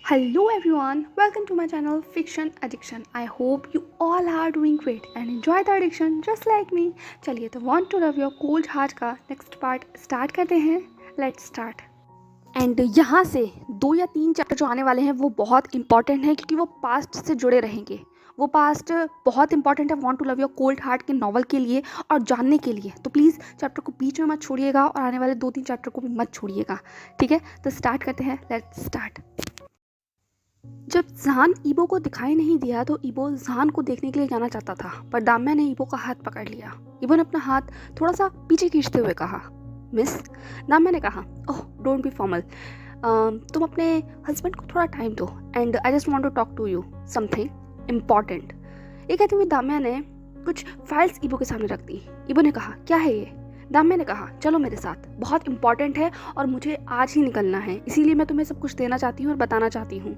Hello everyone, welcome to my channel Fiction Addiction. I hope you all are doing great and enjoy the addiction just like me. चलिए तो Want to Love Your Cold Heart का next part start करते हैं. Let's start. And यहाँ से 2 या 3 chapter जो आने वाले हैं वो बहुत इंपॉर्टेंट हैं क्योंकि वो पास्ट से जुड़े रहेंगे. वो पास्ट बहुत इंपॉर्टेंट है want to love your cold heart के नॉवल के लिए और जानने के लिए. तो प्लीज़ चैप्टर को बीच में मत छोड़िएगा और आने वाले 2-3 चैप्टर को भी मत छोड़िएगा. ठीक है, तो स्टार्ट करते हैं. Let's start. जब जान ईबो को दिखाई नहीं दिया तो ईबो जान को देखने के लिए जाना चाहता था, पर दाम्या ने ईबो का हाथ पकड़ लिया. ईबो ने अपना हाथ थोड़ा सा पीछे खींचते हुए कहा, मिस. दाम्या ने कहा, ओह डोंट बी फॉर्मल. तुम अपने हस्बैंड को थोड़ा टाइम दो and I just want to talk to you something important. ये कहते हुए दाम्या ने कुछ फाइल्स ईबो के सामने रख दी. ईबो ने कहा, क्या है ये? दाम्या ने कहा, चलो मेरे साथ, बहुत इंपॉर्टेंट है और मुझे आज ही निकलना है, इसीलिए मैं तुम्हें सब कुछ देना चाहती हूँ और बताना चाहती हूँ.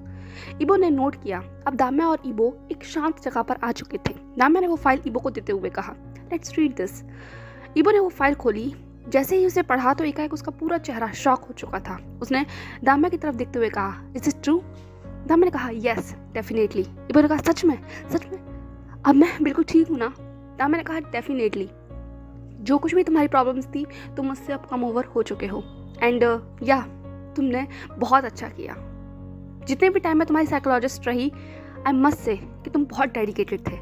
ईबो ने नोट किया. अब दाम्या और ईबो एक शांत जगह पर आ चुके थे. दाम्या ने वो फाइल ईबो को देते हुए कहा, लेट्स रीड दिस. ईबो ने वो फाइल खोली. जैसे ही उसे पढ़ा तो एकाएक उसका पूरा चेहरा शॉक हो चुका था. उसने दाम्या की तरफ देखते हुए कहा, इज इट ट्रू? दाम्या ने कहा, यस डेफिनेटली. ईबो ने कहा, सच में? सच में? अब मैं बिल्कुल ठीक हूँ ना? दाम्या ने कहा, डेफिनेटली. जो कुछ भी तुम्हारी प्रॉब्लम्स थी तुम उससे अब कम ओवर हो चुके हो एंड या तुमने बहुत अच्छा किया. जितने भी टाइम में तुम्हारी साइकोलॉजिस्ट रही, आई मस्ट से कि तुम बहुत डेडिकेटेड थे.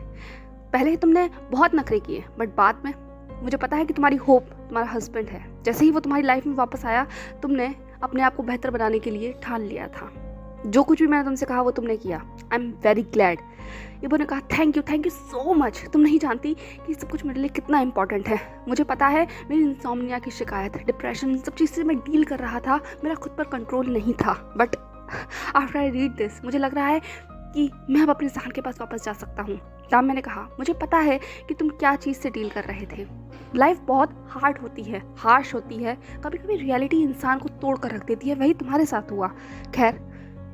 पहले तुमने बहुत नखरे किए बट बाद में मुझे पता है कि तुम्हारी होप तुम्हारा हस्बैंड है. जैसे ही वो तुम्हारी लाइफ में वापस आया तुमने अपने आप को बेहतर बनाने के लिए ठान लिया था. जो कुछ भी मैंने तुमसे कहा वो तुमने किया. I am very glad. Ebo ने कहा, थैंक यू सो मच. तुम नहीं जानती कि सब कुछ मेरे लिए कितना इंपॉर्टेंट है. मुझे पता है मेरी इंसोम्निया की शिकायत, डिप्रेशन, सब चीज़ से मैं डील कर रहा था. मेरा खुद पर कंट्रोल नहीं था. But after I read this मुझे लग रहा है कि मैं अब अपने जान के पास वापस जा सकता हूँ. दाम्या ने कहा, मुझे पता है कि तुम क्या चीज़ से डील कर रहे थे. लाइफ बहुत हार्ड होती है, हार्श होती है. कभी कभी रियलिटी इंसान को तोड़ कर रख देती है. वही तुम्हारे साथ हुआ. खैर,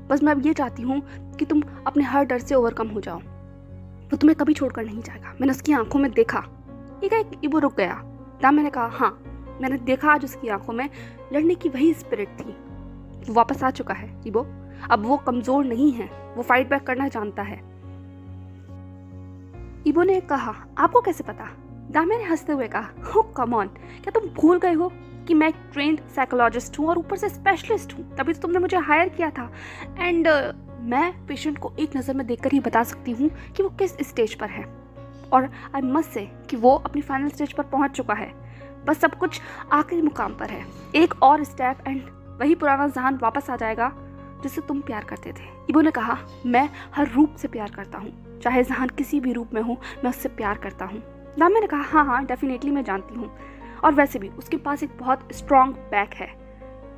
बस मैं अब ये चाहती हूँ कि तुम अपने हर डर से ओवरकम हो जाओ. वो तुम्हें कभी छोड़कर नहीं जाएगा. मैंने उसकी आंखों में देखा. ईबो रुक गया. दाम्या ने कहा, हाँ मैंने देखा आज उसकी आंखों में लड़ने की वही स्पिरिट थी. वो वापस आ चुका है ईबो. अब वो कमजोर नहीं है, वो फाइट बैक करना जानता है. ईबो ने कहा, आपको कैसे पता? दाम्या ने हंसते हुए कहा, हो कम ऑन, क्या तुम भूल गए हो कि मैं एक ट्रेंड साइकोलॉजिस्ट हूँ और ऊपर से स्पेशलिस्ट हूँ. तभी तो तुमने मुझे हायर किया था. एंड मैं पेशेंट को एक नज़र में देखकर ही बता सकती हूँ कि वो किस स्टेज पर है. और आई मस्ट से कि वो अपनी फाइनल स्टेज पर पहुँच चुका है. बस सब कुछ आखिरी मुकाम पर है. एक और स्टेप एंड वही पुराना जहान वापस आ जाएगा जिससे तुम प्यार करते थे. ईबो ने कहा, मैं हर रूप से प्यार करता हूँ. चाहे जहान किसी भी रूप में हो, मैं उससे प्यार करता हूँ. दाम्या ने कहा, हाँ डेफिनेटली मैं जानती हूँ. और वैसे भी उसके पास एक बहुत स्ट्रॉन्ग बैक है.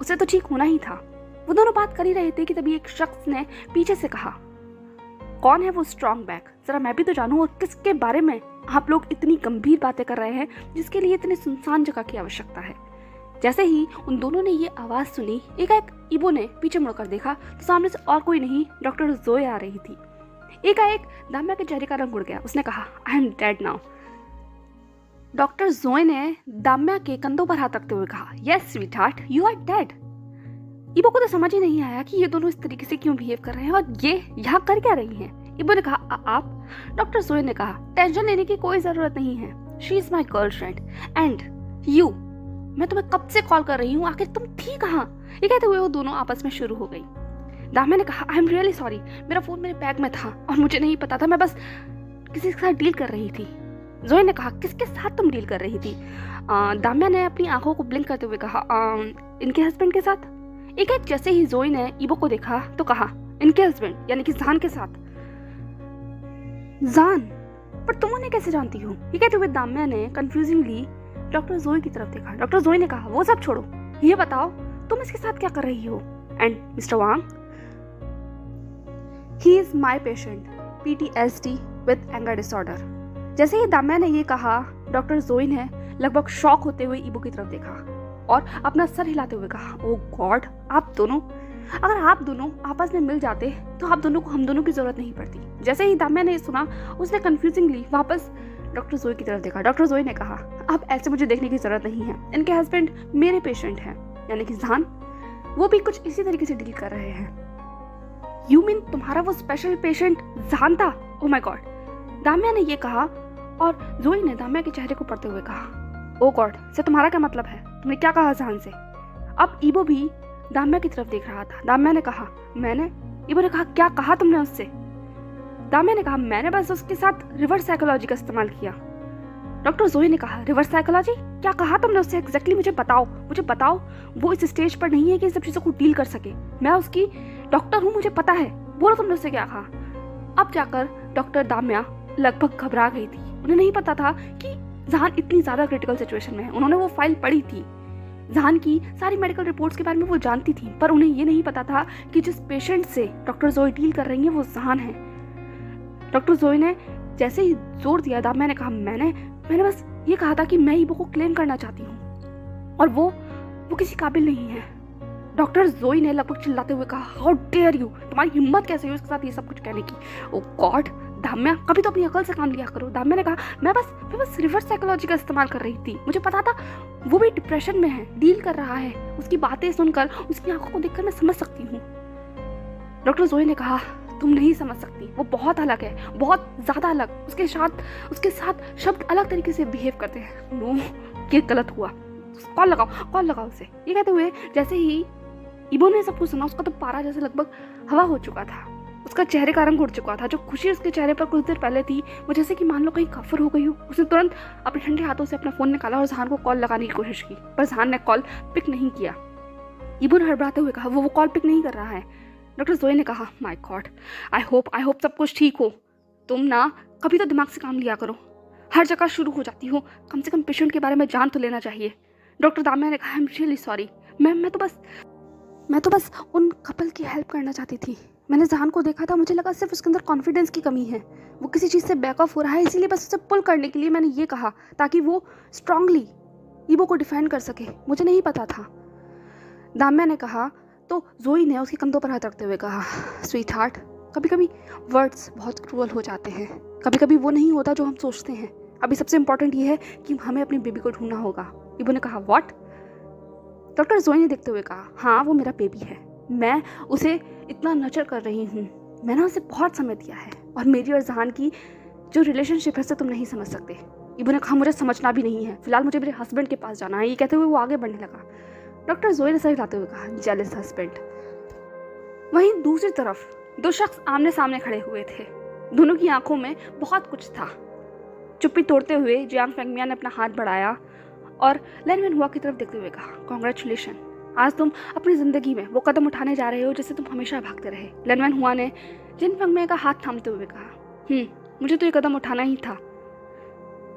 उसे तो ठीक होना ही था. वो दोनों बात कर ही रहे थे कि तभी एक शख्स ने पीछे से कहा, कौन है वो स्ट्रॉन्ग बैक? जरा मैं भी तो जानूं. और किसके बारे में आप लोग इतनी गंभीर बातें कर रहे हैं जिसके लिए इतनी सुनसान जगह की आवश्यकता है? जैसे ही उन दोनों ने ये आवाज़ सुनी, एकाएक ईबो ने पीछे मुड़कर देखा तो सामने से और कोई नहीं, डॉक्टर जोए आ रही थी. एकाएक दाम्या के चेहरे का रंग उड़ गया. उसने कहा, I am dead now. Doctor Joey ने दाम्या के कंधों पर हाथ रखते हुए कहा, yes sweetheart, you are dead. Ebo को तो समझ ही नहीं आया कि ये दोनों इस तरीके से क्यों बिहेव कर रहे हैं और ये यहाँ कर क्या रही हैं. ईबो ने कहा, आप? डॉक्टर जोए ने कहा, टेंशन लेने की कोई ज़रूरत नहीं है. She is my girlfriend and you. मैं तुम्हें कब से कॉल कर रही हूँ, आखिर तुम थी कहाँ? ये कहते हुए वो दोनों आपस में शुरू हो गई. दाम्या ने कहा, आई एम रियली सॉरी, मेरा फ़ोन मेरे बैग में था और मुझे नहीं पता था, मैं बस किसी के साथ डील कर रही थी. जोए ने कहा, किसके साथ तुम डील कर रही थी? दाम्या ने अपनी आंखों को ब्लिंक करते हुए कहा, इनके हस्बैंड के साथ. एक जैसे ही जोए ने ईबो को देखा तो कहा, इनके हस्बैंड यानी कि जान के साथ. जान? पर तुम उन्हें कैसे जानती हो? ये कहते हुए दाम्या ने कंफ्यूजिंगली डॉक्टर जोए की तरफ देखा. डॉक्टर जोए ने कहा, वो सब छोड़ो, ये बताओ तुम इसके साथ क्या कर रही हो? And mister Wang, he is my patient, PTSD with anger disorder. जैसे ही दाम्या ने ये कहा, डॉक्टर जोए ने लगभग शॉक होते हुए ईबो की तरफ देखा और अपना सर हिलाते हुए कहा, ओह गॉड, आप दोनों, अगर आप दोनों आपस में मिल जाते तो आप दोनों को हम दोनों की जरूरत नहीं पड़ती. जैसे ही दाम्या ने सुना उसने कंफ्यूजिंगली वापस डॉक्टर जोए की तरफ देखा. डॉक्टर जोए ने कहा, अब ऐसे मुझे देखने की जरूरत नहीं है. इनके हस्बैंड मेरे पेशेंट हैं, यानी कि जान. वो भी कुछ इसी तरीके से डील कर रहे हैं. यू मीन तुम्हारा वो स्पेशल पेशेंट जहान था? ओह माय गॉड, दाम्या ने ये कहा और जोई ने दाम्या के चेहरे को पढ़ते हुए कहा, ओ गॉड से तुम्हारा क्या मतलब है? तुमने क्या कहा जहान से? अब ईबो भी दाम्या की तरफ देख रहा था। दाम्या ने कहा, मैंने? ईबो ने कहा, क्या कहा तुमने उससे? दाम्या ने कहा, मैंने बस उसके साथ रिवर्स साइकोलॉजी का इस्तेमाल किया। डॉक्टर जोई ने कहा, रिवर्स साइकोलॉजी? क्या कहा तुमने उससे एग्जैक्टली? मुझे बताओ। वो इस स्टेज पर नहीं है कि इन सब चीज़ों को डील कर सके। मैं उसकी डॉक्टर हूँ, मुझे पता है। बोलो तुमने उससे क्या कहा? अब जाकर डॉक्टर दाम्या लगभग घबरा गई थी। उन्हें नहीं पता था कि जहान इतनी ज़्यादा क्रिटिकल सिचुएशन में है। उन्होंने वो फाइल पढ़ी थी, जहान की सारी मेडिकल रिपोर्ट्स के बारे में वो जानती थी, पर उन्हें ये नहीं पता था कि जिस पेशेंट से डॉक्टर जोई डील कर रही है वो जहान है। डॉक्टर जोई ने जैसे ही जोर दिया, दाम्या ने कहा, मैंने बस ये कहा था कि मैं ईबो को क्लेम करना चाहती हूँ और वो किसी काबिल नहीं है। डॉक्टर जोई ने लगभग चिल्लाते हुए कहा, हाउ डेयर यू, तुम्हारी हिम्मत कैसे हुई उसके साथ ये सब कुछ कहने की? ओ गॉड, दाम्या कभी तो अपनी अकल से काम लिया करो। दाम्या ने कहा, मैं बस रिवर्स साइकोलॉजी का इस्तेमाल कर रही थी। मुझे पता था वो भी डिप्रेशन में है, डील कर रहा है। उसकी बातें सुनकर, उसकी आंखों को देखकर मैं समझ सकती हूँ। डॉक्टर जोई ने कहा, तुम नहीं समझ सकती, वो बहुत अलग है, बहुत ज्यादा अलग। उसके साथ शब्द अलग तरीके से बिहेव करते हैं। नो, ये गलत हुआ, कॉल लगाओ उसे। ये कहते हुए जैसे ही ईबो ने सब कुछ सुना, उसका तो पारा जैसे लगभग हवा हो चुका था। उसका चेहरे का रंग उड़ चुका था। जो खुशी उसके चेहरे पर कुछ देर पहले थी, वो जैसे कि मान लो कहीं कफर हो गई हो। उसने तुरंत अपने ठंडे हाथों से अपना फोन निकाला और जहान को कॉल लगाने की कोशिश की, पर जहान ने कॉल पिक नहीं किया। ईबो ने हड़बड़ाते हुए कहा, वो कॉल पिक नहीं कर रहा है। डॉक्टर जोई ने कहा, माय गॉड, आई होप सब कुछ ठीक हो। तुम ना कभी तो दिमाग से काम लिया करो, हर जगह शुरू हो जाती हो। कम से कम पेशेंट के बारे में जान तो लेना चाहिए। डॉक्टर दाम्या ने कहा, आई एम रियली सॉरी, मैं तो बस उन कपल की हेल्प करना चाहती थी। मैंने जहान को देखा था, मुझे लगा सिर्फ उसके अंदर कॉन्फिडेंस की कमी है, वो किसी चीज़ से बैक ऑफ हो रहा है, इसीलिए बस उसे पुल करने के लिए मैंने ये कहा ताकि वो स्ट्रांगली ईबो को डिफेंड कर सके। मुझे नहीं पता था। दाम्या ने कहा तो जोई ने उसके कंधों पर हाथ रखते हुए कहा, स्वीट हार्ट, कभी कभी वर्ड्स बहुत क्रूअल हो जाते हैं। कभी कभी वो नहीं होता जो हम सोचते हैं। अभी सबसे इम्पोर्टेंट ये है कि हमें अपनी बेबी को ढूंढना होगा। ईबो ने कहा, व्हाट? डॉक्टर जोई ने देखते हुए कहा, हाँ, वो मेरा बेबी है। मैं उसे इतना नर्चर कर रही हूँ। मैंने उसे बहुत समय दिया है और मेरी और जहान की जो रिलेशनशिप है उसे तुम नहीं समझ सकते। ईबो ने कहा, मुझे समझना भी नहीं है, फिलहाल मुझे मेरे हस्बैंड के पास जाना है। ये कहते हुए वो आगे बढ़ने लगा। डॉक्टर जोई ने सर हिलाते हुए कहा, जेलस हस्बैंड। वहीं दूसरी तरफ दो शख्स आमने सामने खड़े हुए थे। दोनों की आंखों में बहुत कुछ था। चुप्पी तोड़ते हुए जियांग फेंगमिया ने अपना हाथ बढ़ाया और लैनवेन हुआ की तरफ देखते हुए कहा, कांग्रेचुलेशन, आज तुम अपनी जिंदगी में वो कदम उठाने जा रहे हो जिससे तुम हमेशा भागते रहे। लैनवेन हुआ ने जिन फेंगमिया का हाथ थामते हुए कहा, मुझे तो ये कदम उठाना ही था।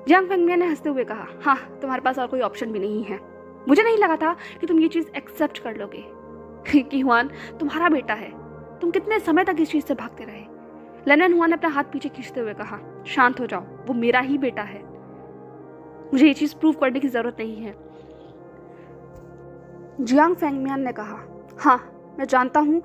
जियांग फेंगमिया ने हंसते हुए कहा, हाँ, तुम्हारे पास और कोई ऑप्शन भी नहीं है। मुझे नहीं लगा था कि तुम ये चीज़ एक्सेप्ट कर लोगे कि हुआन तुम्हारा बेटा है। तुम कितने समय तक इस चीज़ से भागते रहे। लैनवेन हुआ ने अपना हाथ पीछे खींचते हुए कहा, शांत हो जाओ, वो मेरा ही बेटा है। मुझे ये चीज़ प्रूव करने की ज़रूरत नहीं है। जियांग फेंगमियान ने कहा, हाँ, मैं जानता हूँ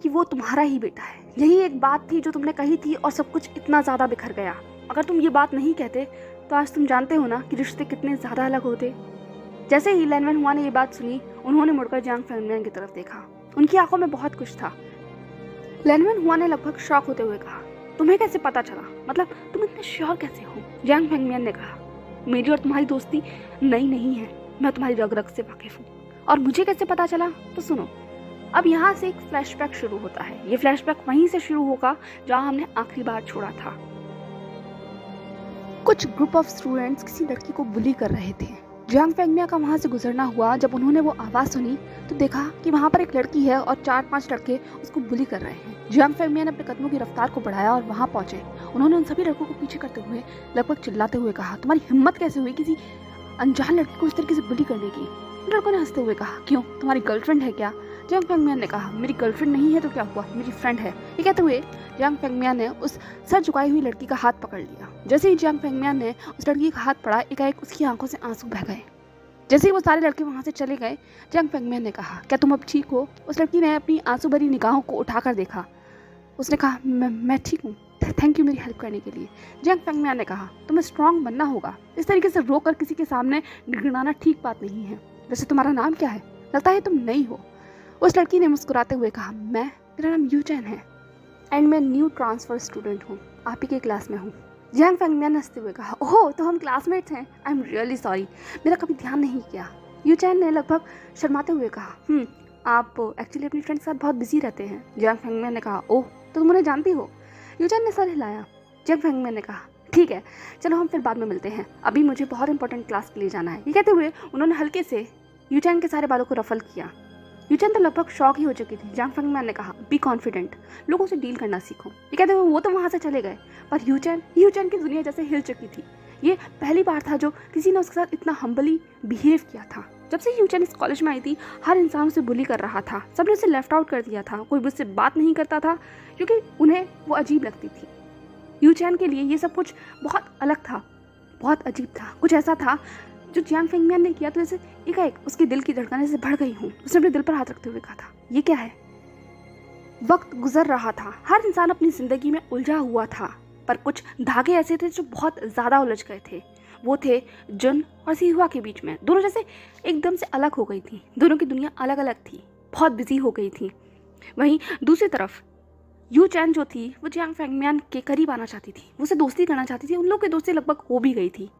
कि वो तुम्हारा ही बेटा है। यही एक बात थी जो तुमने कही थी और सब कुछ इतना ज़्यादा बिखर गया। अगर तुम ये बात नहीं कहते तो आज तुम जानते हो ना कि रिश्ते कितने ज़्यादा अलग होते। जैसे ही लैनवेन हुआ ने ये बात सुनी, उन्होंने मुड़कर जियांग फेंगमियान की तरफ देखा। उनकी आंखों में बहुत कुछ था। लैनवेन हुआ ने लगभग शॉक होते हुए कहा, तुम्हें कैसे पता चला? मतलब तुम इतने श्योर कैसे हो? जियांग फेंगमियान ने कहा, मेरी और तुम्हारी दोस्ती नई नहीं है, मैं तुम्हारी रग रग से वाकिफ हूँ। और मुझे कैसे पता चला? तो सुनो, अब यहाँ से एक फ्लैशबैक शुरू होता है। ये फ्लैशबैक वहीं से शुरू होगा जहाँ हमने आखिरी बार छोड़ा था। कुछ ग्रुप ऑफ स्टूडेंट्स किसी लड़की को बुली कर रहे थे। जियांग फेंगमिया का वहाँ से गुजरना हुआ। जब उन्होंने वो आवाज़ सुनी तो देखा कि वहाँ पर एक लड़की है और 4-5 लड़के उसको बुली कर रहे हैं। जियांग फेंगमिया ने अपने कदमों की रफ्तार को बढ़ाया और वहाँ पहुँचे। उन्होंने उन सभी लड़कों को पीछे करते हुए लगभग चिल्लाते हुए कहा, तुम्हारी हिम्मत कैसे हुई किसी अनजान लड़की को इस तरीके से बुली करने की? लड़कों ने हंसते हुए कहा, क्यों, तुम्हारी गर्लफ्रेंड है क्या? जियांग फेंगमिया ने कहा, मेरी गर्लफ्रेंड नहीं है तो क्या हुआ, मेरी फ्रेंड है। ये कहते हुए जियांग फेंगमिया ने उस सर झुकाई हुई लड़की का हाथ पकड़ लिया। जैसे ही जियांग फेंगमिया ने उस लड़की का हाथ पड़ा, एकाएक उसकी आंखों से आंसू बह गए। जैसे ही वो सारे लड़के वहाँ से चले गए, जियांग फेंगमिया ने कहा, क्या तुम अब ठीक हो? उस लड़की ने अपनी आंसू भरी निगाहों को उठाकर देखा। उसने कहा, मैं ठीक हूँ, थैंक यू मेरी हेल्प करने के लिए। जियांग फेंगमिया ने कहा, तुम्हें स्ट्रांग बनना होगा, इस तरीके से रोकर किसी के सामने गिड़गिड़ाना ठीक बात नहीं है। वैसे तुम्हारा नाम क्या है? लगता है तुम नई हो। उस लड़की ने मुस्कुराते हुए कहा, मेरा नाम यू चैन है एंड मैं न्यू ट्रांसफ़र स्टूडेंट हूँ, आप ही के क्लास में हूँ। जियांग फेंगमियान ने हंसते हुए कहा, ओह तो हम क्लासमेट्स हैं, आई एम रियली सॉरी, मेरा कभी ध्यान नहीं किया। यू चैन ने लगभग शर्माते हुए कहा, आप एक्चुअली अपनी फ्रेंड के साथ बहुत बिजी रहते हैं। जियांग फेंगमियान ने कहा, ओह तो तुम उन्हें जानती हो? यू चैन ने सर हिलाया। जियांग फेंगमियान ने कहा, ठीक है चलो हम फिर बाद में मिलते हैं, अभी मुझे बहुत इंपॉर्टेंट क्लास के लिए जाना है। ये कहते हुए उन्होंने हल्के से यू चैन के सारे बालों को रफल किया। यू चैन तो लगभग शॉक ही हो चुकी थी। जियांग फेंगमियान ने कहा, बी कॉन्फिडेंट, लोगों से डील करना सीखो। ये कहते हुए वो तो वहाँ से चले गए, पर यू चैन की दुनिया जैसे हिल चुकी थी। ये पहली बार था जो किसी ने उसके साथ इतना हम्बली बिहेव किया था। जब से यू चैन इस कॉलेज में आई थी, हर इंसान उसे बुली कर रहा था, सबने उसे लेफ्ट आउट कर दिया था, कोई उससे बात नहीं करता था क्योंकि उन्हें वो अजीब लगती थी। यू चैन के लिए ये सब कुछ बहुत अलग था, बहुत अजीब था। कुछ ऐसा था जो जियांग फेंगमियान ने किया तो ऐसे एकाएक उसके दिल की धड़कनें से बढ़ गई हूँ। उसने अपने दिल पर हाथ रखते हुए कहा था, ये क्या है? वक्त गुजर रहा था, हर इंसान अपनी ज़िंदगी में उलझा हुआ था, पर कुछ धागे ऐसे थे जो बहुत ज़्यादा उलझ गए थे। वो थे जुन और सिहुआ के बीच में। दोनों जैसे एकदम से अलग हो गई थी, दोनों की दुनिया अलग अलग थी, बहुत बिजी हो गई थी। वहीं दूसरी तरफ यू चैन जो थी वो जियांग फेंगमियान के करीब आना चाहती थी, वो उसे दोस्ती करना चाहती थी। उन लोगों की दोस्ती लगभग हो भी गई थी,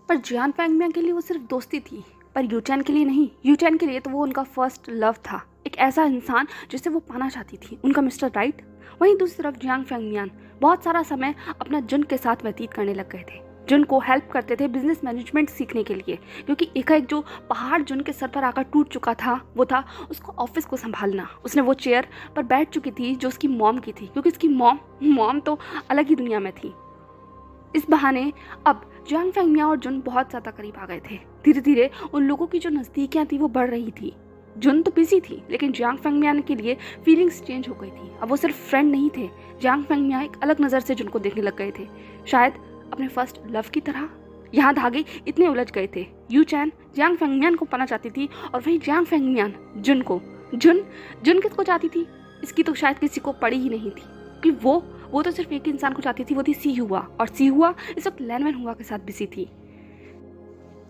पर जियांग फेंगमियान के लिए वो सिर्फ दोस्ती थी, पर यू चैन के लिए नहीं। यू चैन के लिए तो वो उनका फर्स्ट लव था, एक ऐसा इंसान जिसे वो पाना चाहती थी, उनका मिस्टर राइट। वहीं दूसरी तरफ जियांग फेंगमियान बहुत सारा समय अपना जुन के साथ व्यतीत करने लग गए थे। जुन को हेल्प करते थे बिजनेस मैनेजमेंट सीखने के लिए, क्योंकि एकाएक जो पहाड़ जुन के सर पर आकर टूट चुका था वो था उसको ऑफिस को संभालना। उसने वो चेयर पर बैठ चुकी थी जो उसकी मॉम की थी, क्योंकि उसकी मॉम तो अलग ही दुनिया में थी। इस बहाने अब जियांग फेंगमियान और जुन बहुत ज़्यादा करीब आ गए थे। धीरे धीरे उन लोगों की जो नज़दीकियाँ थी वो बढ़ रही थी। जुन तो बिजी थी, लेकिन जियांग फेंगमियान के लिए फीलिंग्स चेंज हो गई थी। अब वो सिर्फ फ्रेंड नहीं थे, जियांग फेंगमियान एक अलग नज़र से जुन को देखने लग गए थे, शायद अपने फर्स्ट लव की तरह। यहाँ धागे इतने उलझ गए थे। यू चैन जियांग फेंगमियान को पाना चाहती थी और वहीं जियांग फेंगमियान जुन को। जुन किसको चाहती थी इसकी तो शायद किसी को पड़ी ही नहीं थी, कि वो तो सिर्फ एक ही इंसान को चाहती थी, वो थी सिहुआ। और सिहुआ इस वक्त लैनवेन हुआ के साथ बिजी थी।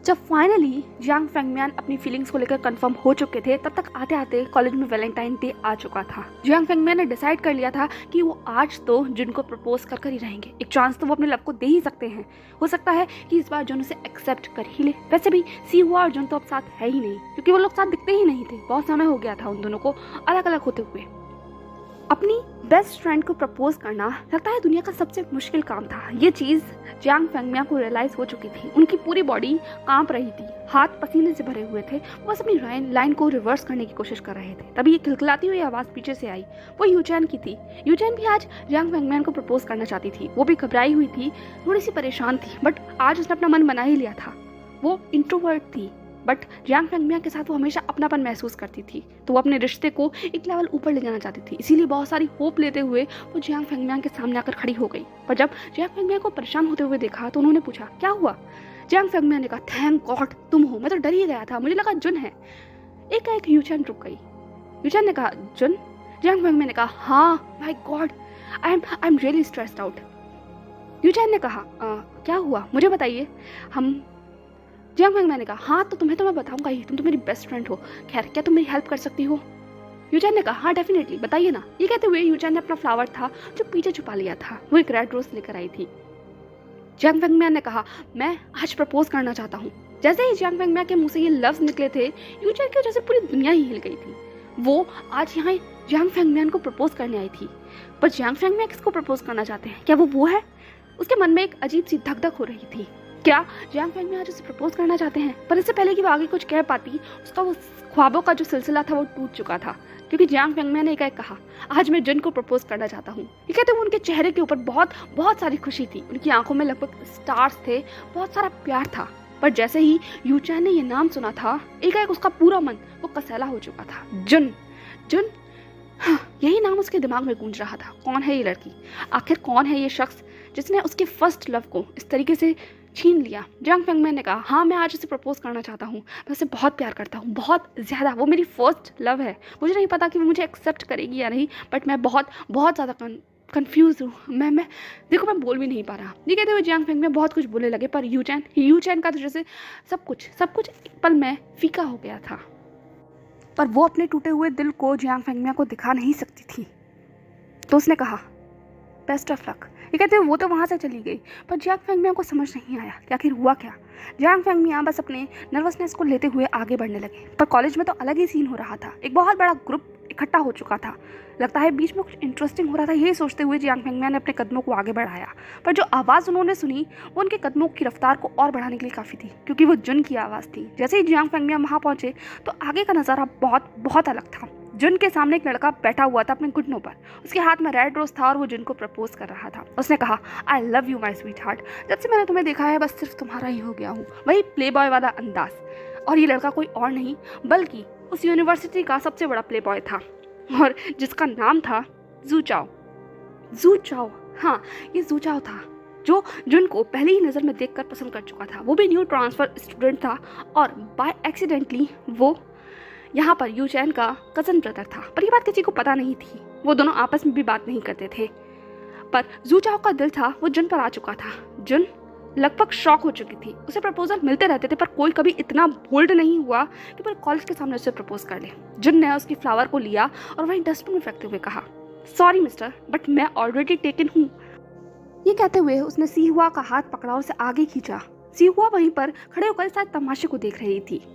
जब फाइनली जियांग फेंगमियान अपनी फीलिंग्स को लेकर कंफर्म हो चुके थे, तब तक आते आते कॉलेज में वैलेंटाइन डे आ चुका था। जियांग फेंगमियान ने डिसाइड कर लिया था कि वो आज तो जुन को प्रपोज कर ही रहेंगे। एक चांस तो वो अपने लव को दे ही सकते हैं, हो सकता है कि इस बार जुन उसे एक्सेप्ट कर ही ले। वैसे भी सिहुआ और जुन तो अब साथ है ही नहीं, क्योंकि वो लोग साथ दिखते ही नहीं थे, बहुत समय हो गया था उन दोनों को अलग अलग होते हुए। अपनी बेस्ट फ्रेंड को प्रपोज करना लगता है दुनिया का सबसे मुश्किल काम था। ये चीज़ जियांग फेंगमियान को रियलाइज़ हो चुकी थी। उनकी पूरी बॉडी कांप रही थी, हाथ पसीने से भरे हुए थे, वो बस अपनी लाइन को रिवर्स करने की कोशिश कर रहे थे। तभी ये खिलखिलाती हुई आवाज़ पीछे से आई, वो यू चैन की थी। यू चैन भी आज जियांग फेंगमियान को प्रपोज करना चाहती थी। वो भी घबराई हुई थी, थोड़ी सी परेशान थी, बट आज उसने अपना मन बना ही लिया था। वो इंट्रोवर्ट थी, बट जियांग फेंगमियान के साथ वो हमेशा अपनापन महसूस करती थी, तो वो अपने रिश्ते को एक लेवल ऊपर ले जाना चाहती थी। इसीलिए बहुत सारी होप लेते हुए वो जियांग फेंगमियान के सामने आकर खड़ी हो गई। पर जब जियांग फेंगमियान को परेशान होते हुए देखा तो उन्होंने पूछा, क्या हुआ? जियांग फेंगमियान ने कहा, थैंक गॉड तुम हो, मैं तो डर ही गया था, मुझे लगा जुन है। एक यू चैन रुक गई। यू चैन ने कहा, जुन? जियांग फेंगमियान ने कहा, हाँ my god, I am really stressed out. Yu Chan ने कहा, क्या हुआ मुझे बताइए। जियांग फेंगमियान ने कहा, हाँ तो तुम्हें तो मैं बताऊंगा ही, तुम तो मेरी बेस्ट फ्रेंड हो। खैर क्या तुम मेरी हेल्प कर सकती हो? यू चैन ने कहा, हाँ डेफिनेटली, बताइए ना। ये कहते हुए यू चैन ने अपना फ्लावर था जो पीछे छुपा लिया था, वो एक रेड रोज लेकर आई थी। जियांग फेंगमियान ने कहा, मैं आज प्रपोज करना चाहता हूँ। जैसे ही जियांग फेंगमियान के मुंह से ये लफ्ज निकले थे, यू चैन की वजह से पूरी दुनिया ही हिल गई थी। वो आज यहाँ जियांग फेंगमियान को प्रपोज करने आई थी, पर जियांग फेंगमियान किसको प्रपोज करना चाहते हैं? क्या वो है? उसके मन में एक अजीब सी धक धक हो रही थी। क्या जियांग फेंगमियान आज उसे प्रपोज करना चाहते हैं? पर इससे पहले कि वो आगे कुछ कह पाती, उसका वो ख्वाबों का जो सिलसिला था वो टूट चुका था, क्योंकि जियांग फेंगमियान ने एक कहा, आज मैं जुन को प्रपोज करना चाहता हूँ। ये कहते हुए उनके चेहरे के ऊपर बहुत सारी खुशी थी, उनकी आंखों में लगभग स्टार्स थे, बहुत सारा प्यार था। पर जैसे ही यू चैन ने ये नाम सुना था, एक उसका पूरा मन वो कसैला हो चुका था। जुन जुन, हाँ, यही नाम उसके दिमाग में गूंज रहा था। कौन है ये लड़की? आखिर कौन है ये शख्स जिसने उसके फर्स्ट लव को इस तरीके से छीन लिया? जियांग फेंगमियान ने कहा, हाँ मैं आज उसे प्रपोज करना चाहता हूँ, मैं उसे बहुत प्यार करता हूँ, बहुत ज़्यादा। वो मेरी फर्स्ट लव है, मुझे नहीं पता कि वो मुझे एक्सेप्ट करेगी या नहीं, बट मैं बहुत ज़्यादा कन्फ्यूज़ हूँ। मैं देखो मैं बोल भी नहीं पा रहा। ये कहते हुए जियांग फेंगमियान बहुत कुछ बोलने लगे, पर यू चैन का तो जैसे सब कुछ एक पल में फीका हो गया था। पर वो अपने टूटे हुए दिल को जियांग फेंगमिया को दिखा नहीं सकती थी। तो उसने कहा बेस्ट ऑफ लक। ये कहते हुए वो तो वहाँ से चली गई, पर जियांग फेंगमिया को समझ नहीं आया कि आखिर हुआ क्या। जियांग फेंगमिया बस अपने नर्वसनेस को लेते हुए आगे बढ़ने लगे, पर कॉलेज में तो अलग ही सीन हो रहा था। एक बहुत बड़ा ग्रुप इकट्ठा हो चुका था, लगता है बीच में कुछ इंटरेस्टिंग हो रहा था। ये सोचते हुए जियांग फेंगमिया ने अपने कदमों को आगे बढ़ाया, पर जो आवाज़ उन्होंने सुनी वो उनके कदमों की रफ्तार को और बढ़ाने के लिए काफ़ी थी, क्योंकि वो जुन की आवाज़ थी। जैसे ही जियांग फेंगमिया वहाँ पहुँचे तो आगे का नज़ारा बहुत बहुत अलग था। जुन के सामने एक लड़का बैठा हुआ था अपने घुटनों पर, उसके हाथ में रेड रोज था और वो जुन को प्रपोज कर रहा था। उसने कहा I love you my sweet heart, जब से मैंने तुम्हें देखा है बस सिर्फ तुम्हारा ही हो गया हूँ। वही प्ले बॉय वाला अंदाज। और ये लड़का कोई और नहीं बल्कि उस यूनिवर्सिटी का सबसे बड़ा प्ले बॉय था, और जिसका नाम था जू चाओ। जू चाओ, हाँ ये जू चाओ था जो जुन को पहली ही नज़र में देखकर पसंद कर चुका था। वो भी न्यू ट्रांसफ़र स्टूडेंट था और बाय एक्सीडेंटली वो यहाँ पर यू चैन का कज़न ब्रदर था, पर ये बात किसी को पता नहीं थी। वो दोनों आपस में भी बात नहीं करते थे, पर जू चाओ का दिल था वो जुन पर आ चुका था। जुन लगभग शॉक हो चुकी थी। उसे प्रपोजल मिलते रहते थे, पर कोई कभी इतना बोल्ड नहीं हुआ कि पूरे कॉलेज के सामने उसे प्रपोज कर ले। जुन ने उसकी फ्लावर को लिया और वहीं डस्टबिन में फेंकते हुए कहा सॉरी मिस्टर, बट मैं ऑलरेडी टेकन हूँ। ये कहते हुए उसने सीहुआ का हाथ पकड़ा और उसे आगे खींचा। सीहुआ वहीं पर खड़े होकर शायद तमाशे को देख रही थी।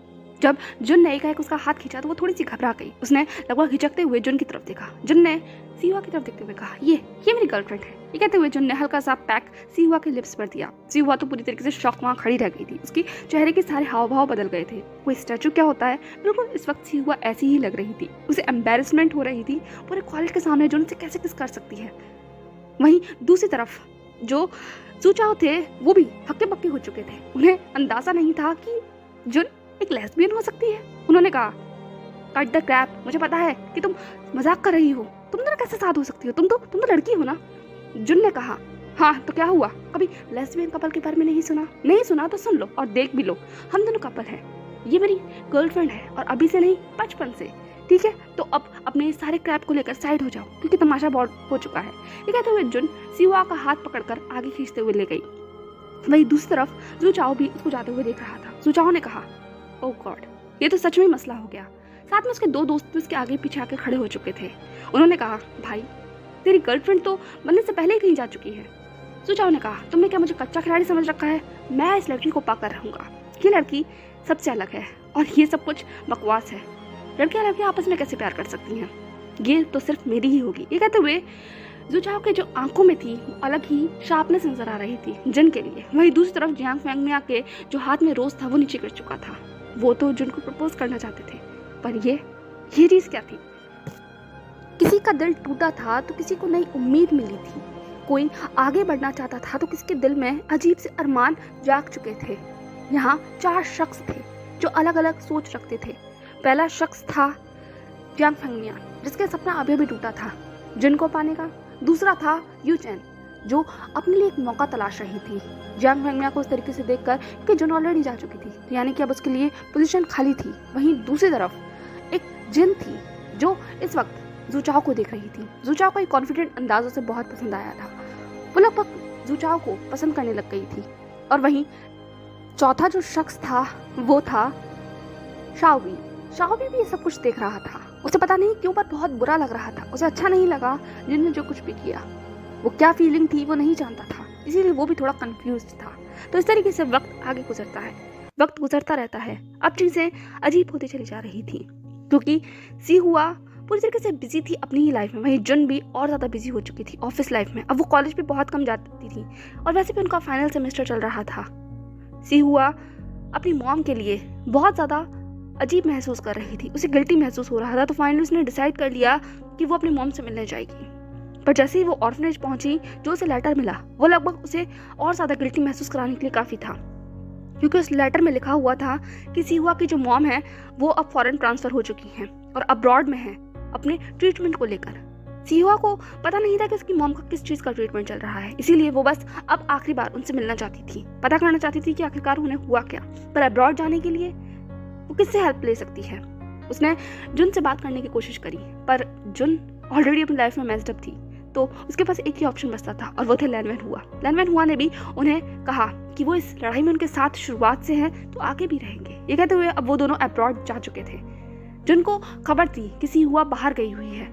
जब जुन ने एकाएक उसका हाथ खींचा तो वो थोड़ी सी घबरा गई। उसने लगभग हिचकते हुए जुन की तरफ देखा। जुन ने सीहुआ की तरफ देखते हुए कहा ये मेरी गर्लफ्रेंड है। ये कहते हुए जुन ने हल्का सा पैक सीहुआ के लिप्स पर दिया। सीहुआ तो पूरी तरीके से शॉक वहाँ खड़ी रह गई थी। उसकी चेहरे के सारे हाव भाव बदल गए थे। कोई स्टैचू क्या होता है, बिल्कुल इस वक्त सीहुआ ऐसी ही लग रही थी। उसे एम्बेरसमेंट हो रही थी, पूरे कॉलेज के सामने जुन से कैसे किस कर सकती है। वहीं दूसरी तरफ जो जू चाओ थे वो भी हक्के बक्के हो चुके थे। उन्हें अंदाजा नहीं था कि जुन एक लेस्बियन हो सकती है। उन्होंने कहा कट द क्रैप, मुझे पता है कि तुम मजाक कर रही हो, तुम दोनों कैसे साथ हो सकती हो, तुम तो लड़की हो ना। जुन ने कहा हाँ तो क्या हुआ, कभी लेस्बियन कपल के बारे में नहीं सुना तो सुन लो और देख भी लो। हम दोनों कपल हैं, ये मेरी गर्लफ्रेंड है और अभी से नहीं बचपन से, ठीक है। तो अब अपने सारे क्रैप को लेकर साइड हो जाओ क्योंकि तमाशा बहुत हो चुका है। ये कहते हुए जुन सीहुआ का हाथ पकड़कर आगे खींचते हुए ले गई। वही दूसरी तरफ जू चाओ भी उसको जाते हुए देख रहा था। जू चाओ ने कहा ओह गॉड, ये तो सच में मसला हो गया। साथ में उसके दो दोस्त भी उसके आगे पीछे आके खड़े हो चुके थे। उन्होंने कहा भाई तेरी गर्लफ्रेंड तो बनने से पहले ही कहीं जा चुकी है। जू चाओ ने कहा तुमने क्या मुझे कच्चा खिलाड़ी समझ रखा है, मैं इस लड़की को पाकर रहूंगा। ये लड़की सबसे अलग है और ये सब कुछ बकवास है। लड़कियां आपस में कैसे प्यार कर सकती हैं, ये तो सिर्फ मेरी ही होगी। ये कहते हुए जू चाओ के जो आंखों में थी वो अलग ही शार्पनेस नजर आ रही थी जुन के लिए। वहीं दूसरी तरफ जियांग फेंगमिया के जो हाथ में रोज था वो नीचे गिर चुका था। वो तो जुन को प्रपोज करना चाहते थे, पर ये चीज क्या थी। किसी का दिल टूटा था तो किसी को नई उम्मीद मिली थी। कोई आगे बढ़ना चाहता था तो किसी के दिल में अजीब से अरमान जाग चुके थे। यहाँ 4 शख्स थे जो अलग अलग सोच रखते थे। पहला शख्स था जियांग फेंगमिया जिसका सपना अभी भी टूटा था जुन को पाने का। दूसरा था यू चैन जो अपने लिए एक मौका तलाश रही थी जियांग फेंगमिया को उस तरीके से देखकर कि जुन ऑलरेडी जा चुकी थी, यानी कि अब उसके लिए पोजीशन खाली थी। वहीं दूसरी तरफ एक जिन थी जो इस वक्त जू चाओ को देख रही थी। जू चाओ को एक कॉन्फिडेंट अंदाज उसे बहुत पसंद आया था। वो लगभग जू चाओ को पसंद करने लग गई थी। और वहीं चौथा जो शख्स था वो था शाओबी। शाओबी भी ये सब कुछ देख रहा था। उसे पता नहीं क्यों पर बहुत बुरा लग रहा था। उसे अच्छा नहीं लगा जिनने जो कुछ भी किया। वो क्या फीलिंग थी वो नहीं जानता था, इसीलिए वो भी थोड़ा कंफ्यूज था। तो इस तरीके से वक्त आगे गुजरता है, वक्त गुजरता रहता है। अब चीज़ें अजीब होती चली जा रही थी क्योंकि सीहुआ पूरी तरीके से बिजी थी अपनी ही लाइफ में। वहीं जुन भी और ज़्यादा बिजी हो चुकी थी ऑफिस लाइफ में। अब वो कॉलेज भी बहुत कम जाती थी और वैसे भी उनका फाइनल सेमेस्टर चल रहा था। सीहुआ अपनी मॉम के लिए बहुत ज़्यादा अजीब महसूस कर रही थी। उसे गिल्टी महसूस हो रहा था। तो फाइनली उसने डिसाइड कर लिया कि वो अपनी मॉम से मिलने जाएगी। पर जैसे ही वो ऑर्फनेज पहुंची जो उसे लेटर मिला वो लगभग उसे और ज़्यादा गिल्टी महसूस कराने के लिए काफ़ी था, क्योंकि उस लेटर में लिखा हुआ था कि सीहुआ की जो मॉम है वो अब फॉरेन ट्रांसफ़र हो चुकी हैं और अब्रॉड में है अपने ट्रीटमेंट को लेकर। सीहुआ को पता नहीं था कि उसकी मॉम का किस चीज़ का ट्रीटमेंट चल रहा है, इसीलिए वो बस अब आखिरी बार उनसे मिलना चाहती थी, पता करना चाहती थी कि आखिरकार उन्हें हुआ क्या। पर अब्रॉड जाने के लिए वो किससे हेल्प ले सकती है। उसने जुन से बात करने की कोशिश करी पर जुन ऑलरेडी अपनी लाइफ में मेस्ड अप थी। तो उसके पास एक ही ऑप्शन बचता था और वो थे लैनवेन हुआ। लैनवेन हुआ ने भी उन्हें कहा कि वो इस लड़ाई में उनके साथ शुरुआत से हैं तो आगे भी रहेंगे। ये कहते हुए अब वो दोनों अब्रॉड जा चुके थे। जिनको खबर थी कि सिहुआ बाहर गई हुई है,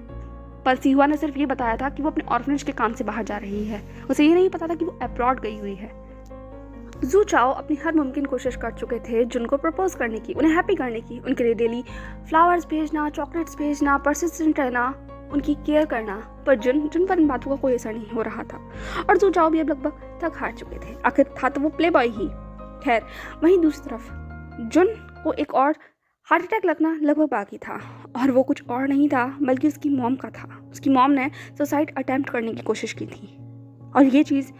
पर सिहुआ ने सिर्फ ये बताया था कि वो अपने ऑर्फनेज के काम से बाहर जा रही है। उसे ये नहीं पता था कि वो अब्रॉड गई हुई है। जू चाओ अपनी हर मुमकिन कोशिश कर चुके थे जुन को प्रपोज करने की, उन्हें हैप्पी करने की, उनके लिए डेली फ्लावर्स भेजना, चॉकलेट्स भेजना, परसिस्टेंट रहना, उनकी केयर करना, पर जुन पर इन बातों का कोई असर नहीं हो रहा था। और जू चाओ भी अब लगभग थक हार चुके थे। आखिर था तो वो प्ले बॉय ही। खैर, वहीं दूसरी तरफ जुन को एक और हार्ट अटैक लगना लगभग बाकी था, और वो कुछ और नहीं था बल्कि उसकी मॉम का था। उसकी मॉम ने सुसाइड अटेम्प्ट करने की कोशिश की थी, और ये चीज़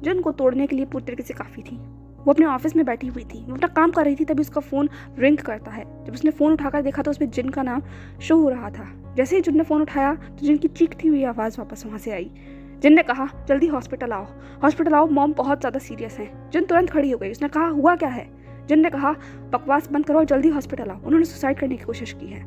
जुन को तोड़ने के लिए पूरी तरीके से काफ़ी थी। वो अपने ऑफिस में बैठी हुई थी, वो अपना काम कर रही थी, तभी उसका फ़ोन रिंग करता है। जब उसने फ़ोन उठाकर देखा तो उस पर जिन का नाम शो हो रहा था। जैसे ही जुन ने फ़ोन उठाया तो जिन की चीखती हुई आवाज़ वापस वहाँ से आई। जिन ने कहा, जल्दी हॉस्पिटल आओ, मॉम बहुत ज़्यादा सीरियस है। जिन तुरंत खड़ी हो गई। उसने कहा, हुआ क्या है? जिन ने कहा, बकवास बंद करो और जल्दी हॉस्पिटल आओ, उन्होंने सुसाइड करने की कोशिश की है।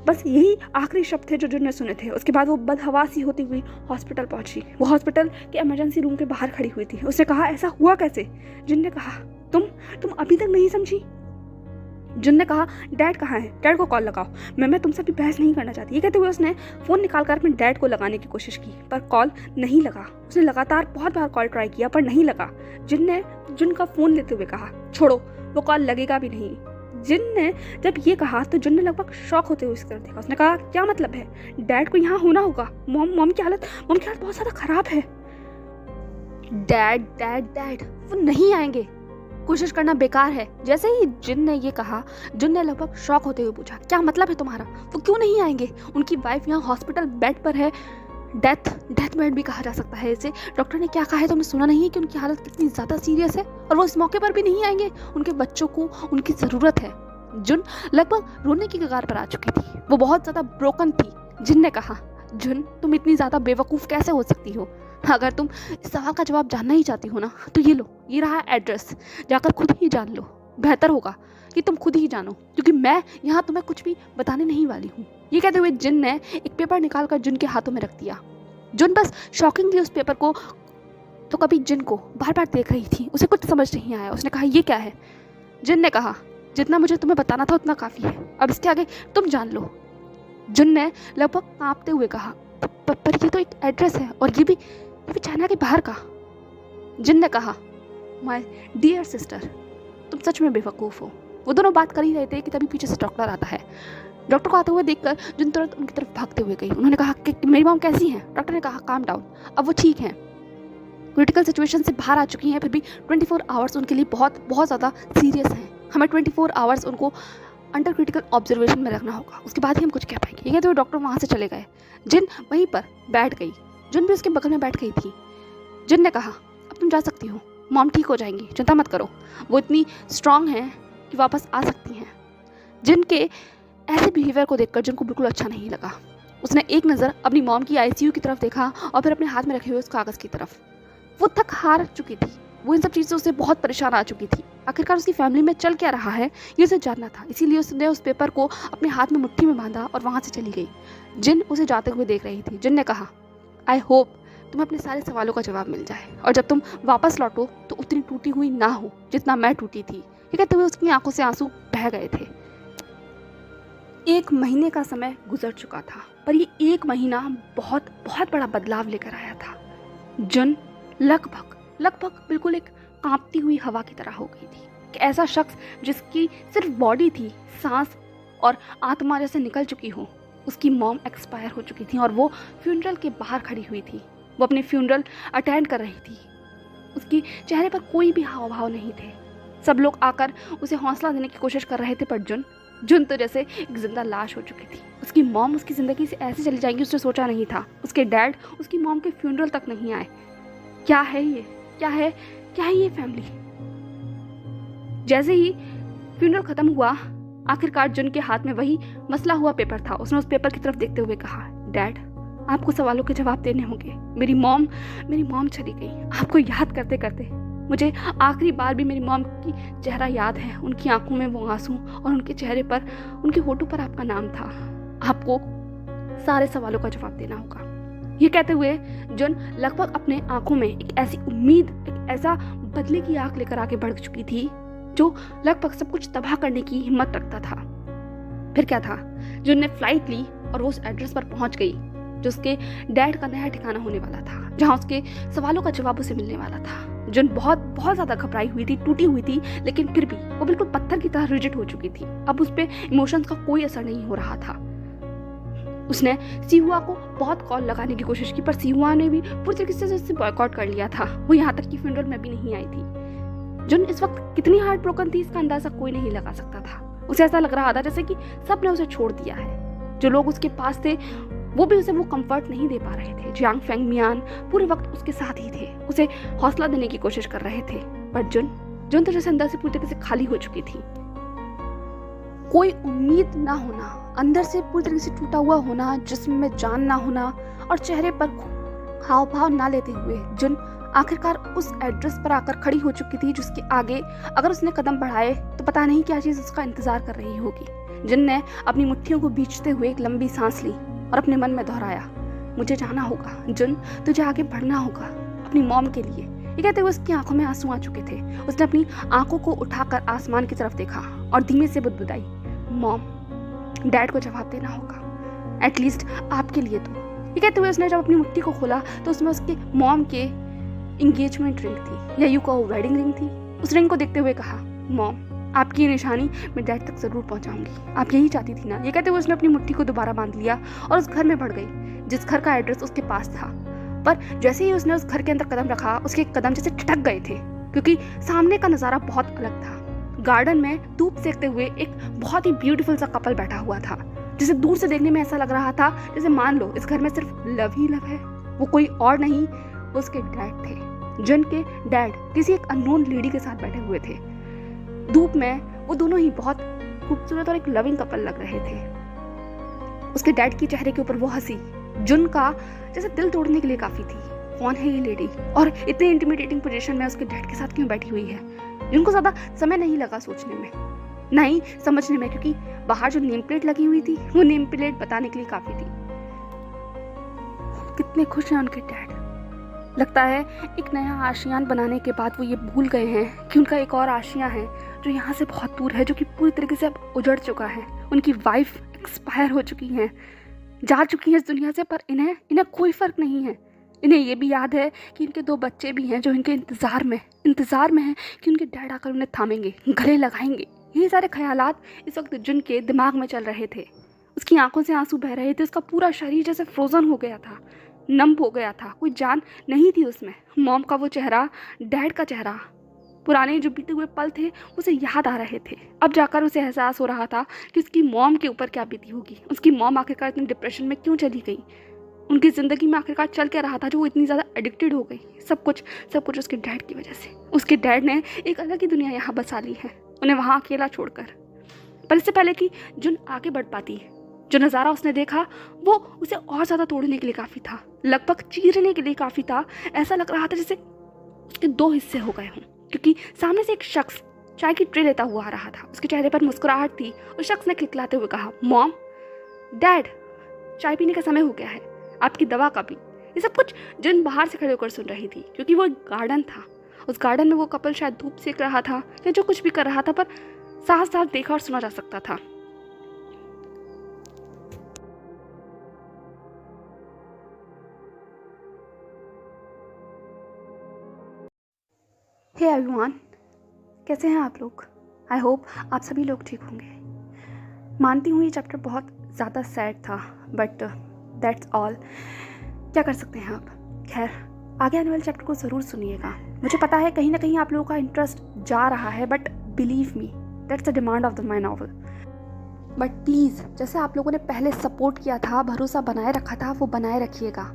बस यही आखिरी शब्द थे जो जुन ने सुने थे। उसके बाद वो बदहवासी होती हुई हॉस्पिटल पहुंची। वो हॉस्पिटल के इमरजेंसी रूम के बाहर खड़ी हुई थी। उसने कहा, ऐसा हुआ कैसे? जिन ने कहा, तुम अभी तक नहीं समझी? जुन ने कहा, डैड कहाँ है? डैड को कॉल लगाओ। मैं तुमसे भी बहस नहीं करना चाहती। ये कहते हुए उसने फ़ोन निकालकर अपने डैड को लगाने की कोशिश की, पर कॉल नहीं लगा। उसने लगातार बहुत बार कॉल ट्राई किया पर नहीं लगा। जिन ने जुन का फ़ोन लेते हुए कहा, छोड़ो, वो कॉल लगेगा भी नहीं। जिन ने जब ये कहा तो जुन ने लगभग शॉक होते हुए उसकी तरफ देखा। उसने कहा, क्या मतलब है? डैड को यहाँ होना होगा। मॉम की हालत बहुत ज़्यादा खराब है। डैड वो नहीं आएंगे, कोशिश करना बेकार है। जैसे ही जिन ने ये कहा, जुन ने लगभग शॉक होते हुए पूछा, क्या मतलब है तुम्हारा? वो क्यों नहीं आएंगे? उनकी वाइफ यहाँ हॉस्पिटल बेड पर है। डेथ बेड भी कहा जा सकता है इसे। डॉक्टर ने क्या कहा है तुमने सुना नहीं है कि उनकी हालत कितनी ज़्यादा सीरियस है? और वो इस मौके पर भी नहीं आएंगे। उनके बच्चों को उनकी ज़रूरत है। जुन लगभग रोने की कगार पर आ चुकी थी। वो बहुत ज़्यादा ब्रोकन थी। जिन ने कहा, जुन तुम इतनी ज़्यादा बेवकूफ़ कैसे हो सकती हो? अगर तुम इस सवाल का जवाब जानना ही चाहती हो ना, तो ये लो, ये रहा एड्रेस, जाकर खुद ही जान लो। बेहतर होगा कि तुम खुद ही जानो, क्योंकि मैं यहाँ तुम्हें कुछ भी बताने नहीं वाली हूँ। ये कहते हुए जिन ने एक पेपर निकालकर जुन के हाथों में रख दिया। जुन बस शॉकिंगली उस पेपर को तो कभी जिन को बार बार देख रही थी। उसे कुछ समझ नहीं आया। उसने कहा, ये क्या है? जिन ने कहा, जितना मुझे तुम्हें बताना था उतना काफ़ी है, अब इसके आगे तुम जान लो। जुन ने लगभग कांपते हुए कहा, पर ये तो एक एड्रेस है, और ये भी चाइना के बाहर का। जिन ने कहा, माय डियर सिस्टर, तुम सच में बेवकूफ़ हो। वो दोनों बात कर ही रहे थे कि तभी पीछे से डॉक्टर आता है। डॉक्टर को आते हुए देखकर जिन तुरंत उनकी तरफ भागते हुए गई। उन्होंने कहा कि मेरी मॉम कैसी हैं? डॉक्टर ने कहा, काम डाउन, अब वो ठीक हैं, क्रिटिकल सिचुएशन से बाहर आ चुकी हैं, फिर भी 24 आवर्स उनके लिए बहुत ज़्यादा सीरियस हैं। हमें 24 आवर्स उनको अंडर क्रिटिकल ऑब्जर्वेशन में रखना होगा, उसके बाद ही हम कुछ कह पाएंगे। ये कहते हुए डॉक्टर वहाँ से चले गए। जिन वहीं पर बैठ गई। जुन भी उसके बगल में बैठ गई थी। जिन ने कहा, अब तुम जा सकती हो, मॉम ठीक हो जाएंगी, चिंता मत करो, वो इतनी स्ट्रांग हैं कि वापस आ सकती हैं। जिन के ऐसे बिहेवियर को देखकर जिन को बिल्कुल अच्छा नहीं लगा। उसने एक नज़र अपनी मॉम की आईसीयू की तरफ देखा और फिर अपने हाथ में रखे हुए उस कागज़ की तरफ। वो थक हार चुकी थी। वो इन सब चीज़ों से बहुत परेशान आ चुकी थी। आखिरकार उसकी फैमिली में चल क्या रहा है ये उसे जानना था। इसीलिए उसने उस पेपर को अपने हाथ में मुट्ठी में बांधा और वहाँ से चली गई। जिन उसे जाते हुए देख रही थी। जिन ने कहा, आई होप तुम्हें अपने सारे सवालों का जवाब मिल जाए, और जब तुम वापस लौटो तो उतनी टूटी हुई ना हो जितना मैं टूटी थी। ये कहते हुए उसकी आंखों से आंसू बह गए थे। 1 महीने का समय गुजर चुका था, पर ये 1 महीना बहुत बड़ा बदलाव लेकर आया था। जुन लगभग बिल्कुल एक कांपती हुई हवा की तरह हो गई थी। कि ऐसा शख्स जिसकी सिर्फ बॉडी थी, सांस और आत्मा जैसे निकल चुकी हो। उसकी मॉम एक्सपायर हो चुकी थी और वो फ्यूनरल के बाहर खड़ी हुई थी। वो अपने फ्यूनरल अटेंड कर रही थी। उसकी चेहरे पर कोई भी हाव भाव नहीं थे। सब लोग आकर उसे हौसला देने की कोशिश कर रहे थे, पर जुन तो जैसे एक जिंदा लाश हो चुकी थी। उसकी मॉम उसकी ज़िंदगी से ऐसे चली जाएंगी उसने सोचा नहीं था। उसके डैड उसकी मॉम के फ्यूनरल तक नहीं आए। क्या है ये फैमिली? जैसे ही फ्यूनरल खत्म हुआ, आखिरकार जुन के हाथ में वही मसला हुआ पेपर था। उसने उस पेपर की तरफ देखते हुए कहा, डैड आपको सवालों के जवाब देने होंगे। मेरी मॉम चली गई। आपको याद करते करते मुझे आखिरी बार भी मेरी मॉम की चेहरा याद है। उनकी आंखों में वो आंसू और उनके चेहरे पर, उनके होठों पर आपका नाम था। आपको सारे सवालों का जवाब देना होगा। ये कहते हुए जुन लगभग अपने आंखों में एक ऐसी उम्मीद, एक ऐसा बदले की आंख लेकर आगे बढ़ चुकी थी जो लगभग सब कुछ तबाह करने की हिम्मत रखता था। फिर क्या था, जुन ने फ्लाइट ली और वो उस एड्रेस पर पहुंच गई जो उसके डैड का नया ठिकाना होने वाला था, जहां उसके सवालों का जवाब उसे मिलने वाला था। जुन बहुत बहुत ज़्यादा घबराई हुई थी, टूटी हुई थी, लेकिन फिर भी वो बिल्कुल पत्थर की तरह रिजिड हो चुकी थी। अब उस पर इमोशंस का कोई असर नहीं हो रहा था। उसने सिहुआ को बहुत कॉल लगाने की कोशिश की, पर सिहुआ ने भी पूरी तरीके से उससे बॉयकॉट कर लिया था। वो यहाँ तक कि फ्यूनरल में भी नहीं आई थी। जुन इस वक्त कितनी हार्ट ब्रोकन थी, इसका अंदाजा कोई नहीं लगा सकता था। उसे ऐसा लग रहा था जैसे कि सब ने उसे छोड़ दिया है। जो लोग उसके पास थे वो भी उसे वो कंफर्ट नहीं दे पा रहे थे। जियांग फेंग मियान पूरे वक्त उसके साथ ही थे, उसे हौसला देने की कोशिश कर रहे थे। पर जुन तो जैसे अंदर से पूरी तरीके से खाली हो चुकी थी। कोई उम्मीद ना होना, अंदर से पूरी तरीके से टूटा हुआ होना, जिस्म में जान ना होना और चेहरे पर हाव भाव ना लेते हुए जुन आखिरकार उस एड्रेस पर आकर खड़ी हो चुकी थी, जिसके आगे अगर उसने कदम बढ़ाए तो पता नहीं क्या चीज़ उसका इंतजार कर रही होगी। जुन ने अपनी मुट्ठियों को बींचते हुए एक लंबी सांस ली और अपने मन में दोहराया, मुझे जाना होगा जुन, तुझे आगे बढ़ना होगा अपनी मॉम के लिए। ये कहते हुए उसकी आंखों में आंसू आ चुके थे। उसने अपनी आंखों को उठाकर आसमान की तरफ देखा और धीमे से बुदबुदाई, मॉम, डैड को जवाब देना होगा, एटलीस्ट आपके लिए तो। ये कहते हुए उसने जब अपनी मुट्ठी को खोला तो उसमें उसके मॉम के इंगेजमेंट रिंग थी, या यूं कहो वेडिंग रिंग थी। उस रिंग को देखते हुए कहा, मॉम, आपकी ये निशानी मैं डैड तक जरूर पहुंचाऊंगी, आप यही चाहती थी ना। ये कहते हुए उसने अपनी मुट्ठी को दोबारा बांध लिया और उस घर में बढ़ गई जिस घर का एड्रेस उसके पास था। पर जैसे ही उसने उस घर के अंदर कदम रखा, उसके कदम जैसे ठिठक गए थे, क्योंकि सामने का नज़ारा बहुत अलग था। गार्डन में धूप सेकते हुए एक बहुत ही ब्यूटीफुल सा कपल बैठा हुआ था, जिसे दूर से देखने में ऐसा लग रहा था जैसे मान लो इस घर में सिर्फ लव ही लव है। वो कोई और नहीं, वो उसके डैड थे। जुन के डैड किसी एक अननोन लेडी के साथ बैठे हुए थे। धूप में वो दोनों ही बहुत खूबसूरत और एक लविंग कपल लग रहे थे। उसके डैड के चेहरे के ऊपर वो हंसी जुन का जैसे दिल तोड़ने के लिए काफी थी। कौन है ये लेडी और इतने इंटिमिडेटिंग पोजीशन में उसके डैड के साथ क्यों बैठी हुई है? जुन को ज्यादा समय नहीं लगा सोचने में, नहीं समझने में, क्योंकि बाहर जो नेम प्लेट लगी हुई थी वो नेम प्लेट बताने के लिए काफी थी। कितने खुश हैं उनके डैड। लगता है एक नया आशियान बनाने के बाद वो ये भूल गए हैं कि उनका एक और आशियां है जो यहाँ से बहुत दूर है, जो कि पूरी तरीके से अब उजड़ चुका है। उनकी वाइफ एक्सपायर हो चुकी हैं, जा चुकी हैं इस दुनिया से, पर इन्हें कोई फ़र्क नहीं है। इन्हें ये भी याद है कि इनके 2 बच्चे भी हैं जो इनके इंतज़ार में हैं कि उनके डैड आकर उन्हें थामेंगे, गले लगाएंगे। ये सारे ख्यालात इस वक्त जुन के दिमाग में चल रहे थे। उसकी आंखों से आंसू बह रहे थे, उसका पूरा शरीर जैसे फ्रोज़न हो गया था, नम हो गया था, कोई जान नहीं थी उसमें। मॉम का वो चेहरा, डैड का चेहरा, पुराने जो बीते हुए पल थे उसे याद आ रहे थे। अब जाकर उसे एहसास हो रहा था कि उसकी मॉम के ऊपर क्या बीती होगी। उसकी मॉम आखिरकार इतनी डिप्रेशन में क्यों चली गई? उनकी ज़िंदगी में आखिरकार चल क्या रहा था जो वो इतनी ज़्यादा एडिक्टेड हो गई? सब कुछ उसके डैड की वजह से। उसके डैड ने एक अलग ही दुनिया यहाँ बसा ली है, उन्हें वहाँ अकेला छोड़कर। पर इससे पहले कि जुन आगे बढ़ पाती, जो नज़ारा उसने देखा वो उसे और ज़्यादा तोड़ने के लिए काफ़ी था, लगभग चीरने के लिए काफ़ी था। ऐसा लग रहा था जैसे उसके 2 हिस्से हो गए हों, क्योंकि सामने से एक शख्स चाय की ट्रे लेता हुआ आ रहा था। उसके चेहरे पर मुस्कुराहट थी। उस शख्स ने खिलखिलाते हुए कहा, मॉम, डैड, चाय पीने का समय हो गया है, आपकी दवा का भी। ये सब कुछ जुन बाहर से खड़े होकर सुन रही थी, क्योंकि वो एक गार्डन था। उस गार्डन में वो कपल शायद धूप सेक रहा था या जो कुछ भी कर रहा था, पर साफ साफ देखा और सुना जा सकता था। हे एवरीवन, कैसे हैं आप लोग? आई होप आप सभी लोग ठीक होंगे। मानती हूँ ये चैप्टर बहुत ज़्यादा सैड था, बट दैट्स ऑल। क्या कर सकते हैं आप। खैर, आगे आने वाले चैप्टर को ज़रूर सुनिएगा। मुझे पता है कहीं ना कहीं आप लोगों का इंटरेस्ट जा रहा है, but believe me, that's the demand of my novel. But please, जैसे आप लोगों ने पहले सपोर्ट किया था, भरोसा बनाए रखा था, वो बनाए रखिएगा।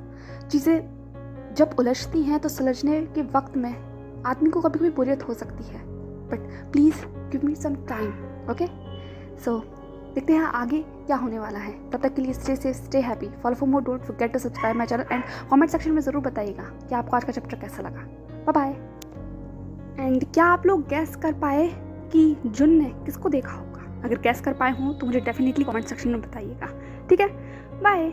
चीज़ें जब उलझती हैं तो सुलझने के वक्त में आदमी को कभी कभी बोरियत हो सकती है, but please give me some time, okay? So देखते हैं आगे क्या होने वाला है। तब तक के लिए stay safe, stay happy, follow for more, don't forget to subscribe my channel and comment section में ज़रूर बताइएगा कि आपको आज का चैप्टर कैसा लगा। Bye bye. एंड क्या आप लोग गैस कर पाए कि जुन ने किसको देखा होगा? अगर गैस कर पाए हों तो मुझे डेफिनेटली कमेंट सेक्शन में बताइएगा, ठीक है? बाय।